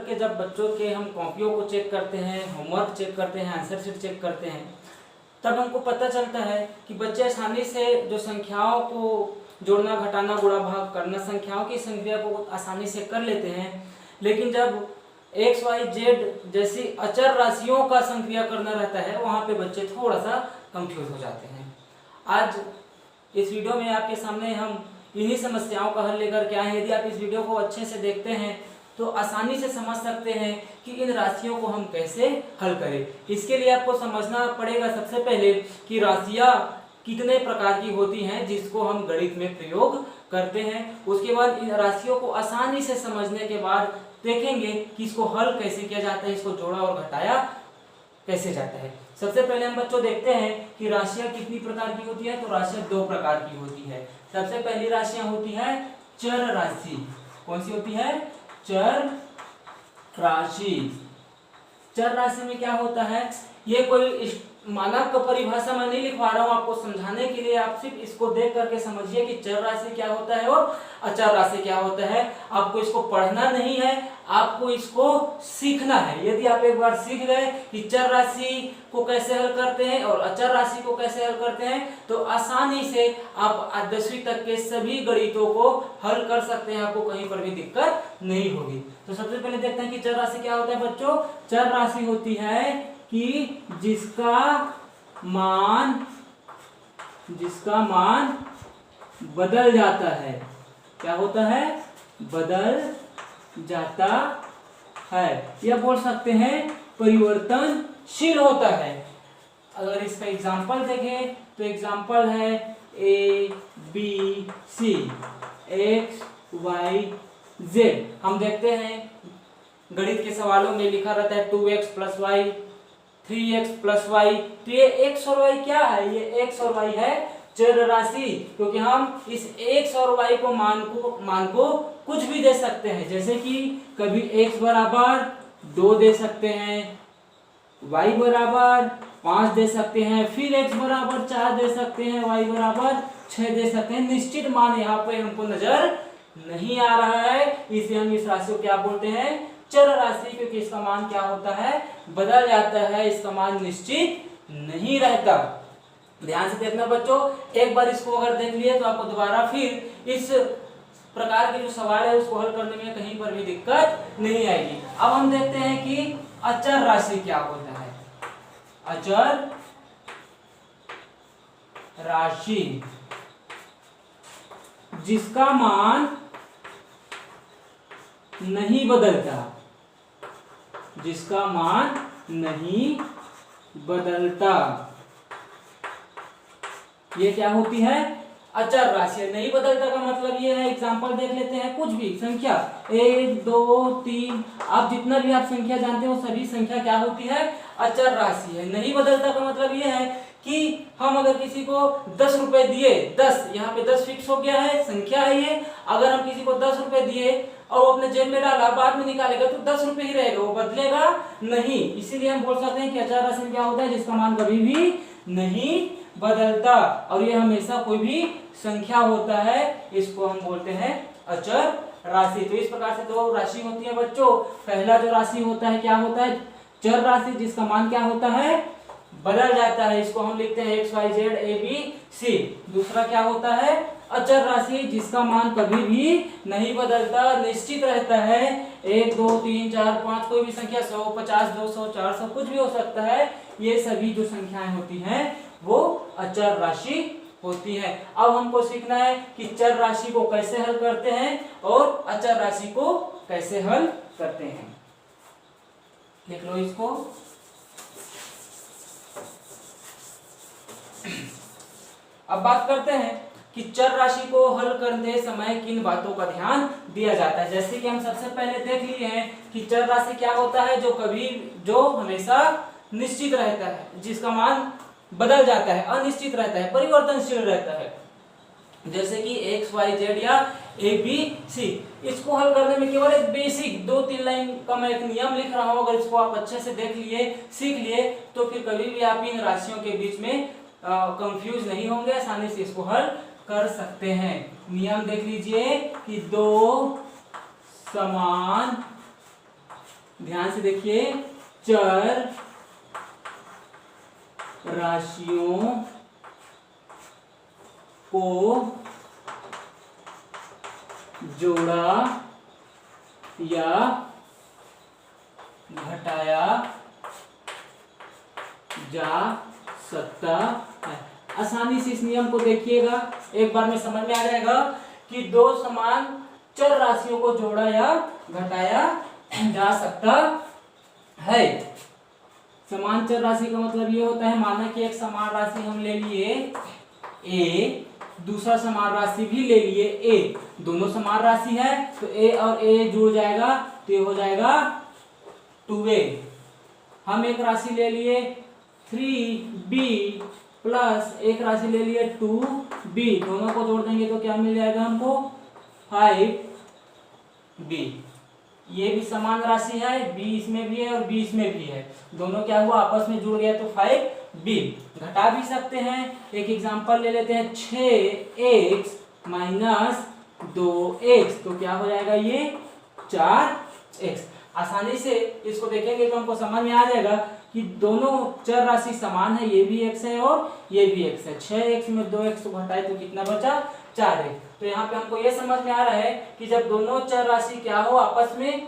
करके जब बच्चों के हम कॉपियों को चेक करते हैं, होमवर्क चेक करते हैं, आंसर शीट चेक करते हैं, तब हमको पता चलता है कि बच्चे आसानी से जो संख्याओं को जोड़ना, घटाना, गुणा, भाग करना, संख्याओं की संक्रिया को आसानी से कर लेते हैं। लेकिन जब एक्स वाई जेड जैसी अचर राशियों का संक्रिया करना रहता है, वहाँ पे बच्चे थोड़ा सा कंफ्यूज हो जाते हैं। आज इस वीडियो में आपके सामने हम इन्हीं समस्याओं का हल लेकर के आए हैं। यदि आप इस वीडियो को अच्छे से देखते हैं तो आसानी से समझ सकते हैं कि इन राशियों को हम कैसे हल करें। इसके लिए आपको समझना पड़ेगा सबसे पहले कि राशियाँ कितने प्रकार की होती हैं जिसको हम गणित में प्रयोग करते हैं। उसके बाद इन राशियों को आसानी से समझने के बाद देखेंगे कि इसको हल कैसे किया जाता है, इसको जोड़ा और घटाया कैसे जाता है। सबसे पहले हम बच्चों देखते हैं कि राशियां कितनी प्रकार की होती है। तो राशियां दो प्रकार की होती है। सबसे पहली राशियां होती है चर राशि। कौन सी होती है? चर राशि। चर राशि में क्या होता है, ये कोई मानक का परिभाषा मैं नहीं लिखवा रहा हूँ, आपको समझाने के लिए आप सिर्फ इसको देख करके समझिए कि चर राशि क्या होता है और अचर राशि क्या होता है। आपको इसको पढ़ना नहीं है, आपको इसको सीखना है। यदि आप एक बार सीख गए कि चर राशि को कैसे हल करते हैं और अचर राशि को कैसे हल करते हैं, तो आसानी से आप 10वीं तक के सभी गणितों को हल कर सकते हैं, आपको कहीं पर भी दिक्कत नहीं होगी। तो सबसे पहले देखते हैं कि चर राशि क्या होता है बच्चों। चर राशि होती है कि जिसका मान बदल जाता है। क्या होता है? बदल जाता है, या बोल सकते हैं परिवर्तनशील होता है। अगर इसका एग्जाम्पल देखें तो एग्जाम्पल है A B C, X Y Z. हम देखते हैं गणित के सवालों में लिखा रहता है 2x + y, 3x + y। तो ये x और y क्या है? ये x और y है चर राशि, क्योंकि हम इस x और y को मान को कुछ भी दे सकते हैं। जैसे कि कभी x बराबर 2 दे सकते हैं, y बराबर 5 दे सकते हैं, फिर x बराबर 4 दे सकते हैं, y बराबर 6 दे सकते हैं। निश्चित मान यहाँ पे हमको नजर नहीं आ रहा है, इसलिए हम इस राशि को क्या बोलते हैं? चर राशि, क्योंकि इसका मान क्या होता है? बदल जाता है, इसका मान निश्चित नहीं रहता। ध्यान से देखना बच्चों, एक बार इसको अगर देख लिए तो आपको दोबारा फिर इस प्रकार के जो सवाल है उसको हल करने में कहीं पर भी दिक्कत नहीं आएगी। अब हम देखते हैं कि अचर राशि क्या होता है। अचर राशि जिसका मान नहीं बदलता, जिसका मान नहीं बदलता, ये क्या होती है? अचर राशि। नहीं बदलता का मतलब ये है, एग्जांपल देख लेते हैं, कुछ भी संख्या 1 2 3, आप जितना भी आप संख्या जानते हो सभी संख्या क्या होती है? अचर राशि है। नहीं बदलता का मतलब ये है कि हम अगर किसी को 10 रुपए दिए, 10 यहाँ पे 10 फिक्स हो गया है, संख्या है ये। अगर हम किसी को 10 रुपए दिए और वो अपने जेब में डाला, बाद में निकालेगा तो 10 रुपए ही रहेगा, वो बदलेगा नहीं। इसीलिए हम बोल सकते हैं कि अचर राशि क्या होता है? जिसका मान कभी भी नहीं बदलता, और ये हमेशा कोई भी संख्या होता है, इसको हम बोलते हैं अचर राशि। तो इस प्रकार से दो राशि होती है बच्चों। पहला जो राशि होता है क्या होता है? चर राशि, जिसका मान क्या होता है? बदल जाता है, इसको हम लिखते हैं X Y Z A B C. दूसरा क्या होता है? अचर राशि, जिसका मान कभी भी नहीं बदलता, निश्चित रहता है। 1 2 3 4 5 कोई भी संख्या, 100 50 200 400 कुछ भी हो सकता है। ये सभी जो संख्याएं होती हैं वो अचर राशि होती है। अब हमको सीखना है कि चर राशि को कैसे हल करते हैं और अचर राशि को कैसे हल करते हैं। लिख लो इसको। अब बात करते हैं कि चर राशि को हल करते समय किन बातों का ध्यान दिया जाता है। जैसे कि हम सबसे पहले देख लिए हैं कि चर राशि क्या होता है? जो हमेशा निश्चित रहता है, जिसका मान बदल जाता है, अनिश्चित रहता है, परिवर्तनशील रहता है। जैसे कि एक्स वाई जेड या ए बी सी। इसको हल करने में केवल एक बेसिक 2-3 लाइन का मैं एक नियम लिख रहा हूं, अगर इसको आप अच्छे से देख लिए, सीख लिए, तो फिर कभी भी आप इन राशियों के बीच में कंफ्यूज नहीं होंगे, आसानी से इसको हल कर सकते हैं। नियम देख लीजिए कि दो समान ध्यान से देखिए, चर राशियों को जोड़ा या घटाया जा सकता है। आसानी से इस नियम को देखिएगा, एक बार में समझ में आ जाएगा कि दो समान चर राशियों को जोड़ा या घटाया जा सकता है। समान चर राशि का मतलब ये होता है, माना कि एक समान राशि हम ले लिए a, दूसरा समान राशि भी ले लिए a, दोनों समान राशि है तो a और a जुड़ जाएगा तो ये हो जाएगा 2a। हम एक राशि ले लिए 3b प्लस एक राशि ले लिए 2b, दोनों को जोड़ देंगे तो क्या मिल जाएगा हमको 5b। ये भी समान राशि है, b इसमें भी है और b इसमें भी है, दोनों क्या हुआ आपस में जुड़ गया तो 5b। घटा भी सकते हैं, एक एग्जांपल ले लेते हैं 6x माइनस 2x, तो क्या हो जाएगा ये 4x। आसानी से इसको देखेंगे तो हमको समझ में आ जाएगा कि दोनों चर राशि समान है, ये भी x है और ये भी x है। 6x में 2x को घटाए तो कितना बचा 4x। तो यहाँ पे हमको ये समझ में आ रहा है कि जब दोनों चर राशि क्या हो आपस में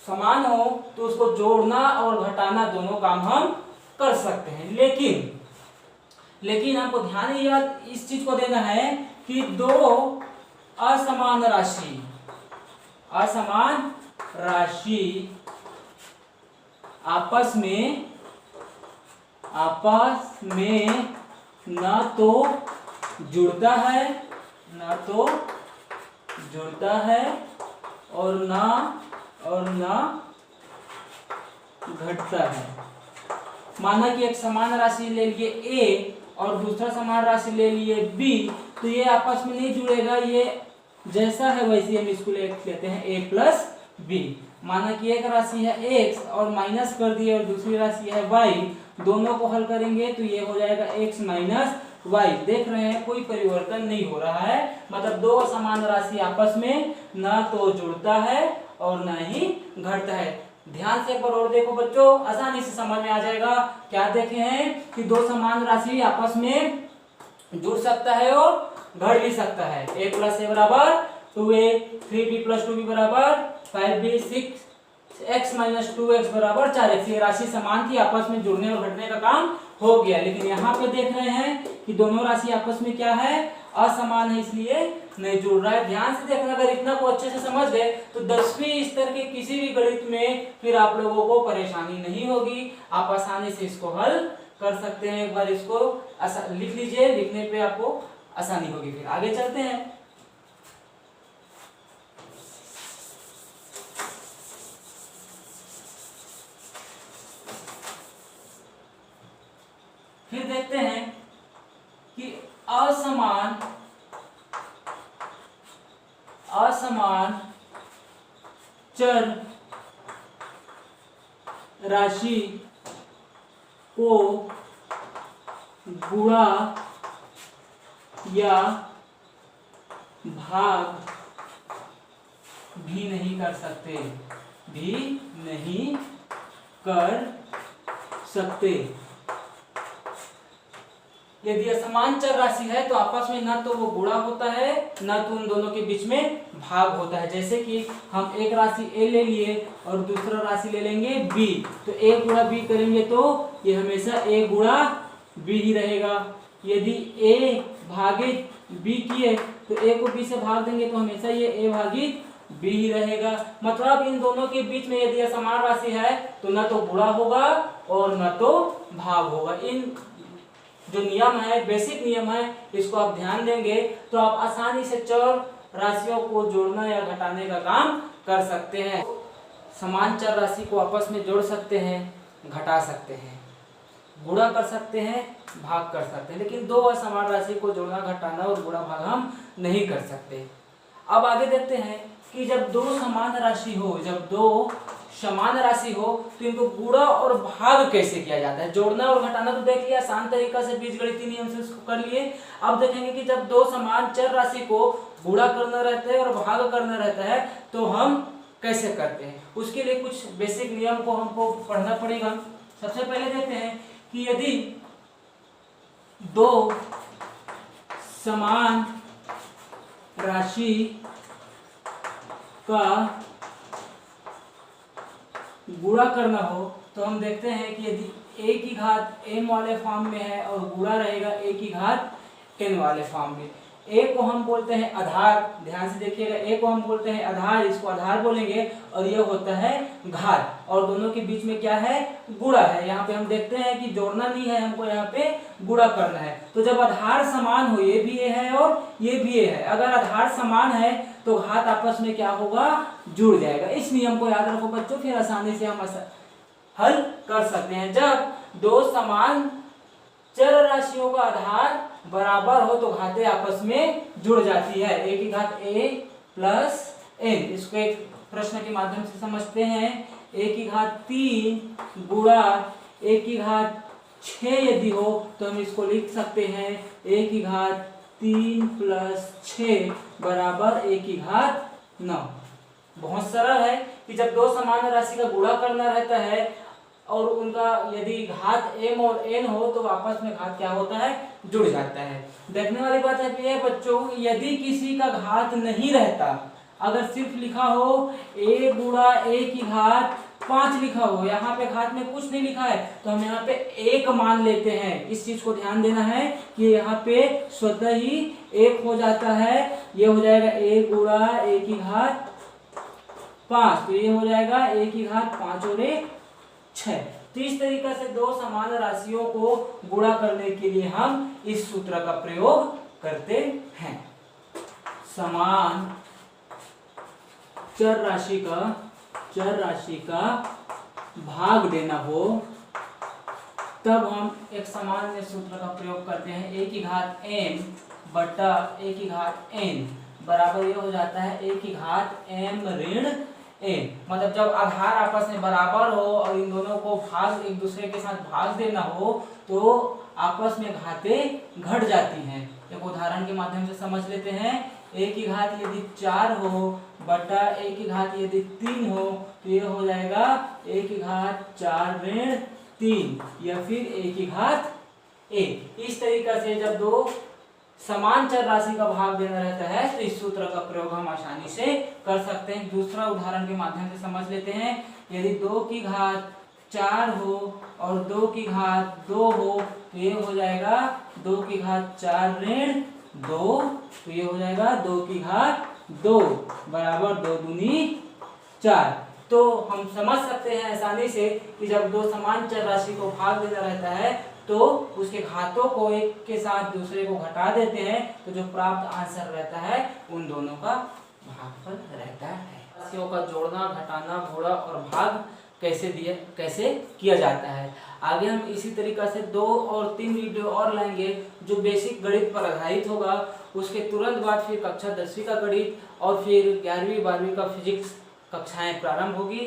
समान हो तो उसको जोड़ना और घटाना दोनों काम हम कर सकते हैं। लेकिन हमको ध्यान इस चीज को देना है कि दो असमान राशि आपस में न तो जुड़ता है और न घटता है। माना कि एक समान राशि ले लिए a और दूसरा समान राशि ले लिए b, तो ये आपस में नहीं जुड़ेगा, ये जैसा है वैसे हम इसको लेते हैं a प्लस b। माना कि एक राशि है x और माइनस कर दिए और दूसरी राशि है y, दोनों को हल करेंगे तो ये हो जाएगा x माइनस y। देख रहे हैं कोई परिवर्तन नहीं हो रहा है, मतलब दो समान राशि आपस में न तो जुड़ता है और न ही घटता है। ध्यान से एक बार और देखो बच्चों, आसानी से समझ में आ जाएगा। क्या देखे हैं कि दो समान राशि आपस में जुड़ सकता है और घट भी सकता है। a प्लस a बराबर 2a, 3b प्लस 2b बराबर 5b, 6x माइनस 2x बराबर 4x। ये राशि समान थी, आपस में जुड़ने और घटने का काम हो गया। लेकिन यहाँ पे देख रहे हैं कि दोनों राशि आपस में क्या है असमान है, इसलिए नहीं जुड़ रहा है। ध्यान से देखना, अगर इतना को अच्छे से समझ गए तो 10वीं स्तर के किसी भी गणित में फिर आप लोगों को परेशानी नहीं होगी, आप आसानी से इसको हल कर सकते हैं। एक बार इसको लिख लीजिए, लिखने पे आपको आसानी होगी। फिर आगे चलते हैं। फिर देखते हैं कि असमान चर राशि को गुणा या भाग भी नहीं कर सकते। यदि असमान चर राशि है तो आपस में ना तो वो गुणा होता है ना तो उन दोनों के बीच में भाग होता है। जैसे कि हम एक राशि a ले लिए और दूसरा राशि ले लेंगे b, तो a गुणा b करेंगे तो ये हमेशा a गुणा b ही रहेगा। यदि a भागित b किए तो a को b से भाग देंगे तो हमेशा ये a भागित b ही रहेगा। मतलब इन दोनों के बीच में यदि असमान राशि है तो न तो गुणा होगा और न तो भाग होगा। इन जो नियम है, बेसिक नियम है, इसको आप ध्यान देंगे तो आप आसानी से चर राशियों को जोड़ना या घटाने का काम कर सकते हैं। समान चर राशि को आपस में जोड़ सकते हैं, घटा सकते हैं, गुणा कर सकते हैं, भाग कर सकते हैं, लेकिन दो असमान राशि को जोड़ना, घटाना और गुणा भाग हम नहीं कर सकते। अब आगे देखते हैं कि जब दो समान राशि हो तो इनको गुणा और भाग कैसे किया जाता है। जोड़ना और घटाना तो देख लिया, आसान तरीका से बीजगणितीय नियम से इसको कर लिए। अब देखेंगे कि जब दो समान चर राशि को गुणा करना रहता है और भाग करना रहता है तो हम कैसे करते हैं, उसके लिए कुछ बेसिक नियम को हमको पढ़ना पड़ेगा। सबसे पहले देखते हैं कि यदि दो समान राशि का गुणा करना हो तो हम देखते हैं कि यदि a की घात m वाले फॉर्म में है और गुणा रहेगा a की घात n वाले फॉर्म में। a को हम बोलते हैं आधार, ध्यान से देखिएगा, a को हम बोलते हैं आधार, इसको आधार बोलेंगे, और यह होता है घात, और दोनों के बीच में क्या है, गुणा है। यहाँ पे हम देखते हैं कि जोड़ना नहीं है, हमको यहाँ पे गुणा करना है। तो जब आधार समान हो, ये भी a है और ये भी a है, अगर आधार समान है तो घात आपस में क्या होगा, जुड़ जाएगा। इस नियम को याद रखो बच्चों, फिर आसानी से हम हल कर सकते हैं। जब दो समान चर राशियों का आधार बराबर हो तो घातें आपस में जुड़ जाती है। a की घात a प्लस n, इसको एक प्रश्न के माध्यम से समझते हैं। a की घात 3 गुणा a की घात 6 यदि हो तो हम इसको लिख सकते हैं a की घात 3 प्लस 6 बराबर a की घात 9। बहुत सरल है कि जब दो समान राशि का गुणा करना रहता है और उनका यदि घात m और n हो तो आपस में घात क्या होता है, जुड़ जाता है। देखने वाली बात है बच्चों, यदि किसी का घात नहीं रहता, अगर सिर्फ लिखा हो a गुणा a की घात 5 लिखा हो, यहाँ पे घात में कुछ नहीं लिखा है, तो हम यहाँ पे 1 मान लेते हैं। इस चीज को ध्यान देना है कि यहाँ पे स्वतः ही 1 हो जाता है। ये हो जाएगा a गुणा a की घात 5, तो ये हो जाएगा a की घात 5 और 1 6। तो इस तरीके से दो समान राशियों को गुणा करने के लिए हम इस सूत्र का प्रयोग करते हैं। समान चर राशि का भाग देना हो तब हम एक सामान्य सूत्र का प्रयोग करते हैं। a की घात m बटा a की घात n बराबर ये हो जाता है a की घात m ऋण n। मतलब जब आधार आपस में बराबर हो और इन दोनों को भाग एक दूसरे के साथ भाग देना हो तो आपस में घातें घट जाती हैं। एक उदाहरण के माध्यम से समझ लेते हैं। a की घात यदि 4 हो बटा a की घात यदि 3 हो तो ये हो जाएगा a की घात 4 ऋण 3 या फिर a की घात 1। इस तरीके से जब दो समान चर राशि का भाग देना रहता है तो इस सूत्र का प्रयोग हम आसानी से कर सकते हैं। दूसरा उदाहरण के माध्यम से समझ लेते हैं। यदि 2 की घात 4 हो और 2 की घात 2 हो तो ये हो जाएगा 2 की घात 4 ऋण 2, तो ये हो जाएगा 2 की घात 2 बराबर 2 दूनी 4। तो हम समझ सकते हैं आसानी से कि जब दो समान चर राशि को भाग देना रहता है तो उसके घातों को एक के साथ दूसरे को घटा देते हैं, तो जो प्राप्त आंसर रहता है उन दोनों का भागफल रहता है। राशियों का जोड़ना, घटाना, गुणा और भाग कैसे किया जाता है। आगे हम इसी तरीका से 2 और 3 वीडियो और लाएंगे जो बेसिक गणित पर आधारित होगा। उसके तुरंत बाद फिर कक्षा 10वीं का गणित और फिर 11वीं 12वीं का फिजिक्स कक्षाएं प्रारंभ होगी।